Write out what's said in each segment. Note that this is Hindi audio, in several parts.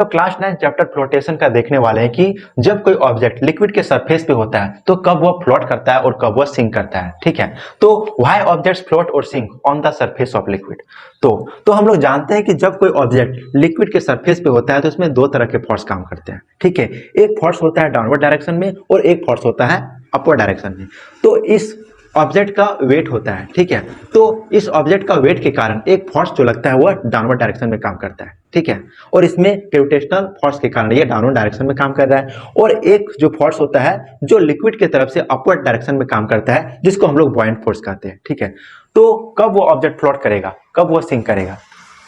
तो क्लास 9 चैप्टर फ्लोटेशन का देखने वाले हैं कि जब कोई ऑब्जेक्ट लिक्विड के सरफेस पे होता है तो कब वो फ्लोट करता है और कब वो सिंक करता है। ठीक है, तो व्हाई ऑब्जेक्ट्स फ्लोट और sink on the surface of liquid. तो हम लोग जानते हैं कि जब कोई ऑब्जेक्ट लिक्विड के सरफेस पे होता है तो इसमें दो तरह के फोर्स काम करते हैं। ठीक है, एक फोर्स होता है डाउनवर्ड डायरेक्शन में और एक फोर्स होता है अपवर्ड डायरेक्शन में। तो इस ऑब्जेक्ट का वेट होता है। ठीक है, तो इस ऑब्जेक्ट का वेट के कारण एक फोर्स जो लगता है वो डाउनवर्ड डायरेक्शन में काम करता है। ठीक है, और इसमें ग्रेविटेशनल फोर्स के कारण ये डाउनवर्ड डायरेक्शन में काम कर रहा है। और एक जो फोर्स होता है जो लिक्विड की तरफ से अपवर्ड डायरेक्शन में काम करता है जिसको हम लोग बॉयंट फोर्स कहते हैं। ठीक है, तो कब वो ऑब्जेक्ट फ्लोट करेगा, कब वो सिंक करेगा?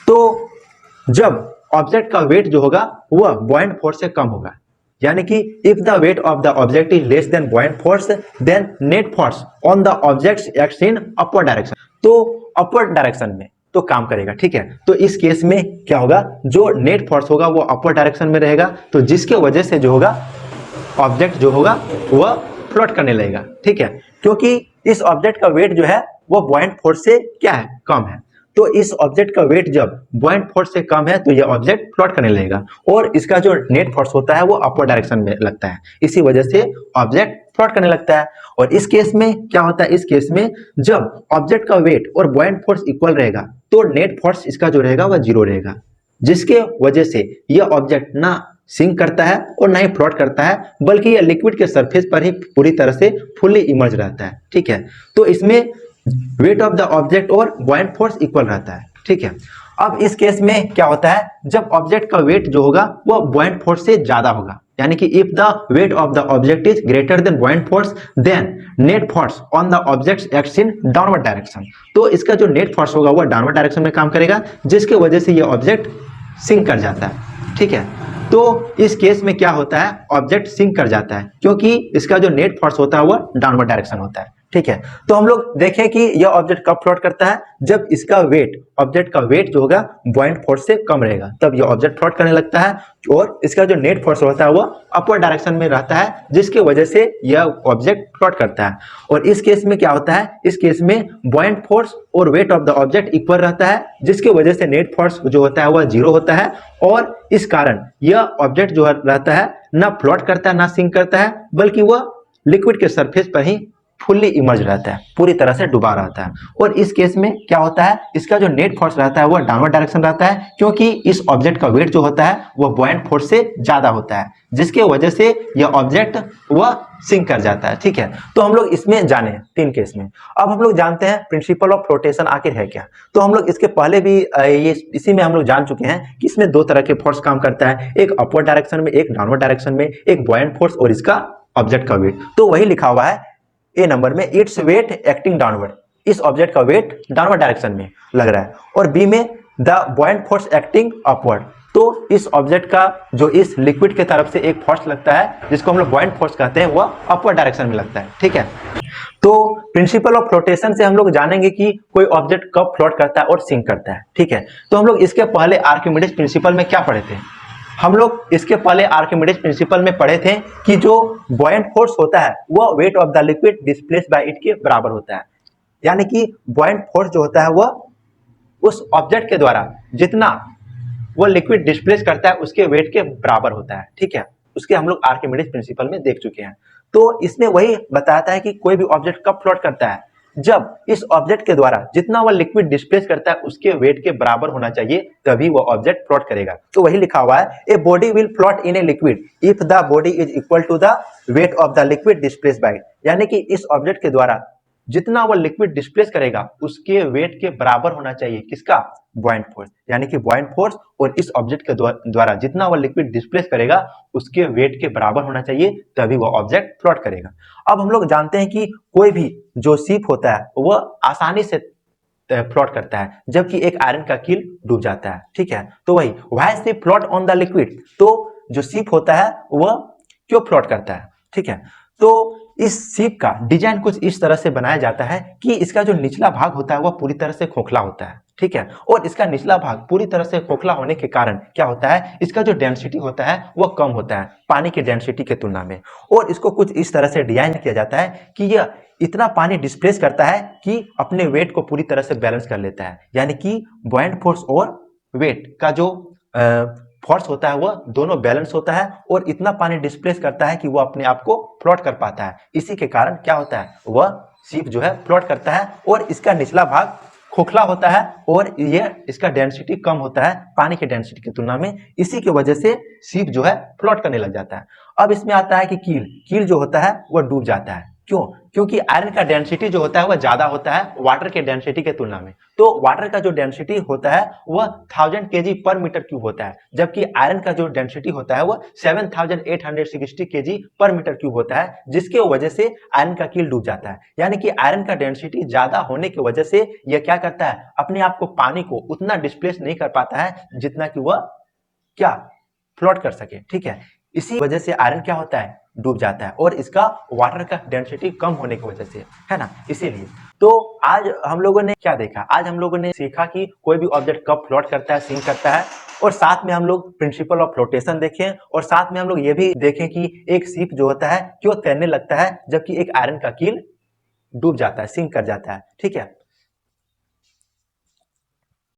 तो जब ऑब्जेक्ट का वेट जो होगा वह बॉयंट फोर्स से कम होगा, यानी कि if the weight of the object is less than buoyant force then net force on the object acts in upward direction. तो अपवर्ड डायरेक्शन में तो काम करेगा। ठीक है, तो इस केस में क्या होगा, जो नेट फोर्स होगा वो अपवर्ड डायरेक्शन में रहेगा, तो जिसके वजह से जो होगा ऑब्जेक्ट जो होगा वह फ्लोट करने लगेगा। ठीक है, क्योंकि इस ऑब्जेक्ट का वेट जो है वो बॉयंट फोर्स से क्या है, कम है। तो इस ऑब्जेक्ट का वेट जब बॉयंट फोर्स से कम है तो यह ऑब्जेक्ट फ्लोट करने लगेगा और इसका जो नेट फोर्स होता है वो अपवर्ड डायरेक्शन में लगता है, इसी वजह से ऑब्जेक्ट फ्लोट करने लगता है। और इस केस में क्या होता है, इस केस में जब ऑब्जेक्ट का वेट और बॉयंट फोर्स इक्वल रहेगा तो नेट फोर्स इसका जो रहेगा वह जीरो रहेगा, जिसके वजह से यह ऑब्जेक्ट ना सिंक करता है और ना ही फ्लोट करता है, बल्कि यह लिक्विड के सरफेस पर ही पूरी तरह से फुल्ली इमर्ज रहता है। ठीक है, तो इसमें वेट ऑफ द ऑब्जेक्ट और बॉयंट फोर्स इक्वल रहता है। ठीक है, अब इस केस में क्या होता है, जब ऑब्जेक्ट का वेट जो होगा वो बॉयंट फोर्स से ज्यादा होगा, यानी कि if the weight of the object is greater than buoyant force then net force on the object acts in downward direction. तो इसका जो नेट फोर्स होगा वो डाउनवर्ड डायरेक्शन में काम करेगा, जिसके वजह से ये ऑब्जेक्ट सिंक कर जाता है। ठीक है, तो इस केस में क्या होता है, ऑब्जेक्ट सिंक कर जाता है क्योंकि इसका जो नेट फोर्स होता है वो डाउनवर्ड डायरेक्शन होता है। ठीक है, तो हम लोग देखें कि यह ऑब्जेक्ट कब फ्लोट करता है, जब इसका वेट, ऑब्जेक्ट का वेट जो होगा बॉयंट फोर्स से कम रहेगा, तब यह ऑब्जेक्ट फ्लोट करने लगता है और इसका जो नेट फोर्स होता है वो अपवर्ड डायरेक्शन में रहता है, जिसके वजह से यह ऑब्जेक्ट फ्लोट करता है। और इस केस में क्या होता है, इस केस में बॉयंट फोर्स और wait of the object equal रहता है, जिसके वजह से नेट फोर्स जो होता है वह जीरो होता है और इस कारण यह ऑब्जेक्ट जो रहता है ना फ्लोट करता है ना सिंक करता है, बल्कि वह लिक्विड के सरफेस पर ही फुल्ली इमर्ज रहता है, पूरी तरह से डूबा रहता है। और इस केस में क्या होता है, इसका जो नेट फोर्स रहता है वो डाउनवर्ड डायरेक्शन रहता है, क्योंकि इस ऑब्जेक्ट का वेट जो होता है वो बॉयंट फोर्स से ज्यादा होता है, जिसके वजह से यह ऑब्जेक्ट वह सिंक कर जाता है। ठीक है, तो हम लोग इसमें जाने तीन केस में। अब हम लोग जानते हैं प्रिंसिपल ऑफ फ्लोटेशन आखिर है क्या। तो हम लोग इसके पहले भी ये इसी में हम लोग जान चुके हैं कि इसमें दो तरह के फोर्स काम करता है, एक अपवर्ड डायरेक्शन में, एक डाउनवर्ड डायरेक्शन में, एक बॉयंट फोर्स और इसका ऑब्जेक्ट का वेट। तो वही लिखा हुआ है ए नंबर में, इट्स वेट एक्टिंग डाउनवर्ड, इस ऑब्जेक्ट का वेट डाउनवर्ड डायरेक्शन में लग रहा है, और बी में the buoyant force acting upward, तो इस ऑब्जेक्ट का जो इस लिक्विड के तरफ से एक फोर्स लगता है जिसको हम लोग बॉयंट फोर्स कहते हैं वह अपवर्ड डायरेक्शन में लगता है। ठीक है, तो प्रिंसिपल ऑफ फ्लोटेशन से हम लोग जानेंगे कि कोई ऑब्जेक्ट कब फ्लोट करता है और सिंक करता है। ठीक है, तो हम लोग इसके पहले आर्किमिडीज प्रिंसिपल में क्या पढ़े थे, हम लोग इसके पहले आर्किमिडीज प्रिंसिपल में पढ़े थे कि जो बॉयंट फोर्स होता है वह wait of the liquid displaced by it के बराबर होता है, यानी कि बॉयंट फोर्स जो होता है वह उस ऑब्जेक्ट के द्वारा जितना वो लिक्विड डिस्प्लेस करता है उसके वेट के बराबर होता है। ठीक है, उसके हम लोग आर्किमिडीज प्रिंसिपल में देख चुके हैं। तो इसमें वही बताता है कि कोई भी ऑब्जेक्ट कब फ्लोट करता है, जब इस ऑब्जेक्ट के द्वारा जितना वह लिक्विड डिस्प्लेस करता है उसके वेट के बराबर होना चाहिए, तभी वह ऑब्जेक्ट फ्लोट करेगा। तो वही लिखा हुआ है, a body will float in a liquid if the body is equal to the weight of the liquid displace by it, यानी कि इस ऑब्जेक्ट के द्वारा जितना वह लिक्विड डिस्प्लेस करेगा उसके वेट के बराबर होना चाहिए किसका, बॉयंट फोर्स, यानी कि बॉयंट फोर्स और इस ऑब्जेक्ट के द्वारा जितना वह लिक्विड डिस्प्लेस करेगा उसके वेट के बराबर होना चाहिए, तभी वह ऑब्जेक्ट फ्लोट करेगा। अब हम लोग जानते हैं कि कोई भी जो शिप होता है वह आसानी से फ्लोट करता है, जबकि एक आयरन का कील डूब जाता है। ठीक है, तो वही why ship float on the liquid, तो जो शिप होता है वह क्यों फ्लोट करता है। ठीक है, तो इस शिप का डिजाइन कुछ इस तरह से बनाया जाता है कि इसका जो निचला भाग होता है वह पूरी तरह से खोखला होता है। ठीक है, और इसका निचला भाग पूरी तरह से खोखला होने के कारण क्या होता है, इसका जो डेंसिटी होता है वह कम होता है पानी की डेंसिटी के तुलना में, और इसको कुछ इस तरह से डिजाइन किया जाता है कि यह इतना पानी डिस्प्लेस करता है कि अपने वेट को पूरी तरह से बैलेंस कर लेता है, यानी कि बॉयंट फोर्स और वेट का जो फोर्स होता है वह दोनों बैलेंस होता है और इतना पानी डिस्प्लेस करता है कि वो अपने आप को फ्लोट कर पाता है। इसी के कारण क्या होता है, वह शिप जो है फ्लोट करता है और इसका निचला भाग खोखला होता है और ये इसका डेंसिटी कम होता है पानी के डेंसिटी की तुलना में। इसी की वजह से शिप जो है फ्लोट करने लग जाता है। अब इसमें आता है कि कील जो होता है वह डूब जाता है। क्यों? क्योंकि आयरन का डेंसिटी जो होता है वह ज्यादा होता है वाटर के डेंसिटी के तुलना में। तो वाटर का जो डेंसिटी होता है वह 1000 kg पर मीटर क्यूब होता है, जबकि आयरन का जो डेंसिटी होता है वह 7860 kg पर मीटर क्यूब होता है, जिसके वजह से आयरन का कील डूब जाता है। यानी कि आयरन का डेंसिटी ज्यादा होने की वजह से यह क्या करता है, अपने आप को पानी को उतना डिस्प्लेस नहीं कर पाता है जितना कि वह क्या फ्लोट कर सके। ठीक है, इसी वजह से आयरन क्या होता है, डूब जाता है और इसका वाटर का डेंसिटी कम होने की वजह से, है ना, इसीलिए। तो आज हम लोगों ने क्या देखा, आज हम लोगों ने सीखा कि कोई भी ऑब्जेक्ट कब फ्लोट करता है, सिंक करता है, और साथ में हम लोग प्रिंसिपल ऑफ फ्लोटेशन देखें, और साथ में हम लोग ये भी देखें कि एक शिप जो होता है क्यों तैरने लगता है जबकि एक आयरन का कील डूब जाता है, सिंक कर जाता है। ठीक है,